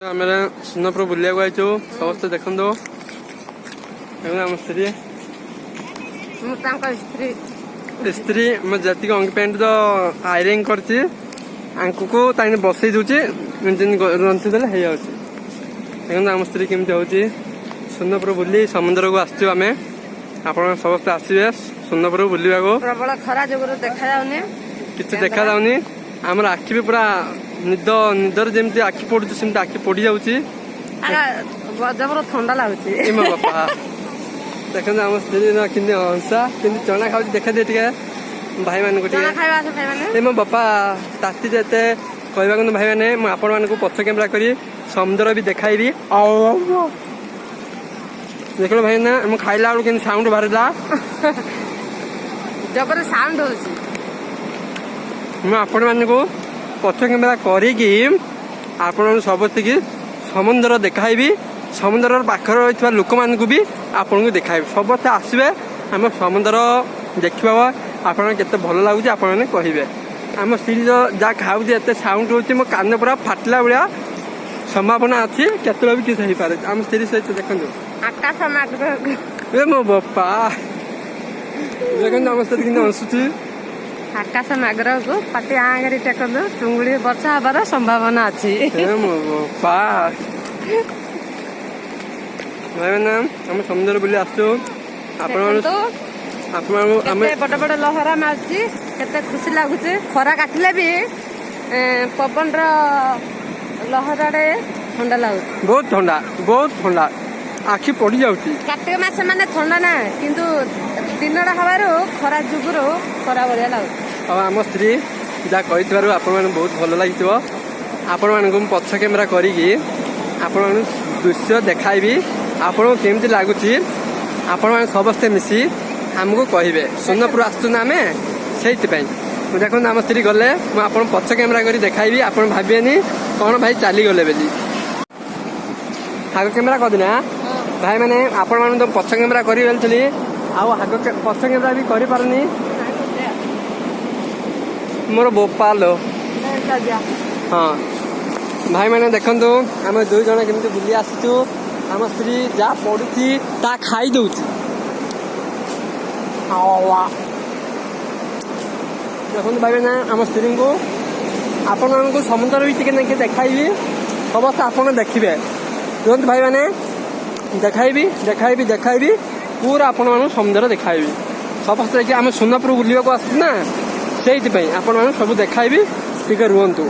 आम सुनपुर बुलिया आईचु समस्त देखो आम स्त्री स्त्री मैं जी अंग पैंट तो आयरन कर बसई दूची रंथी देले देखो आम स्त्री केमती हो सुनपुर बुली समुद्र को आसचु आम आप समस्त आसवे सुनपुर बुलवा प्रबल खरा जो देखा किसी देखा जाऊनी आमर आखि भी पूरा निद निदर जमी आखि पड़ू सेमती आखि पड़ी जाऊँगी जबर ठंडा लगुच बापा देखते आम स्त्री कि हंसा कि चना खाऊ देखा दे भाई मान मो बापा ताती जेते कहवा भाई मैंने आपण मान पछ कैमेरा कर समुद्र भी देखी देख लो भाई ना मुझे खाइला बेलू के साउंड बाहरला जबर साउंड हो आपण मान पछ कैमेरा कर सबसे समुद्र देखाइबी समुद्र पाखर रही लोक मान भी आपन को देखाइबी सबसे आसवे आम समुद्र देखा आपन के भल लगुच आप कहे आम स्त्री जहाँ खाऊ एत साउंड हो मो कान पूरा फाटला भाया संभावना अच्छी केतला भी किसी हो पारे आम स्त्री सहित देखो आकाश मो बापा देखो आम स्त्री कि हसुची आकाश नागर को पाटी आंगरी टेकन चुंगुड़ी वर्षा हबार संभावना अच्छी मो बापा भाई मैंने आम समुद्र बुली आसु बड़ बड़ लहरा मार्ची केते खुशी लगुच खरा काटिले भी पवन लहरा ठंडा लगुच बहुत ठंडा आखि पड़ी जाऊँगी कार्तिक मास माने ठंडा ना किंतु दिन हबार खरा जुगुर खरा बढ़िया लगुच आम स्त्री जहाँ कही आपण बहुत भल लगी आपण मान पछ कैमेरा करी आपण दृश्य देखाइबी आपन केमती लगुच आपण समस्ते मिसी आमको कहे सोनपुर आसुना आम से देखो आम स्त्री गले मुझे पछ कैमेरा कर देखाइबी आप भावेनि कौन भाई चली गले बेली हाग कैमेरा करदेना भाई मैंने आपण मान तो पछ कैमेरा करी बेलुली आग पछ कैमेरा भी कर पारनी मोर बोपाल हाँ भाई मैंने देखु आम दुई जन केमती बुली आसचु आम स्त्री जहाँ पड़ी ता खाई दौची देखो भाई ना आम स्त्री को आपण मान समुद्र भी टे देखाइबी समस्त आपड़ देखिए देखते भाई मैंने देखाइबी पूरा आपण मान समुद्र देखाइबी समस्त देखिए आम सोनपुर बुलवा आसना से आपण मान सब देखाइबी टे रुहतु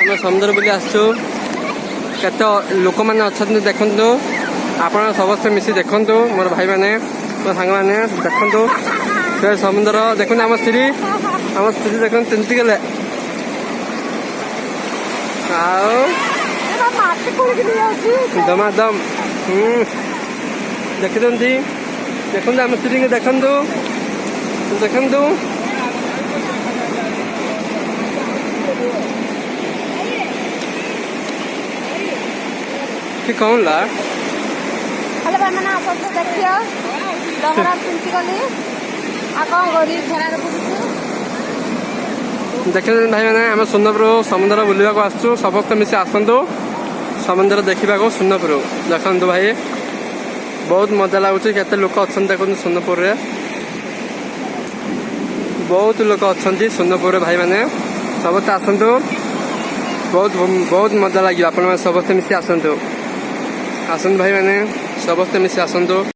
आम समुद्र बुली आसचु केत लोक मैंने अच्छा देखु आप समस्त मिसी देखु मोर भाई मैंने मो सांग मैंने देखु समुद्र देखु आम स्त्री देख तिंती गले दमादम देखते देखु आम स्त्री देखु देखु कि कौन ला हेलो भाई मैंने आप सब देखियो डगरा चिंती गली आ कौन गरी झरा देखते भाई मैंने आम सोनपुर समुद्र बुलवा को आसचु समस्त मिसी आसतु समुद्र देखा सोनपुर देखु भाई बहुत मजा लगुच केते लोक अच्छा देखते सोनपुर रे बहुत लोक अच्छा सोनपुर भाई मैंने समस्त आसतु बहुत मजा लगे आप समस्त मिसी आसतु भाई मैंने समस्त मिसी आसतु।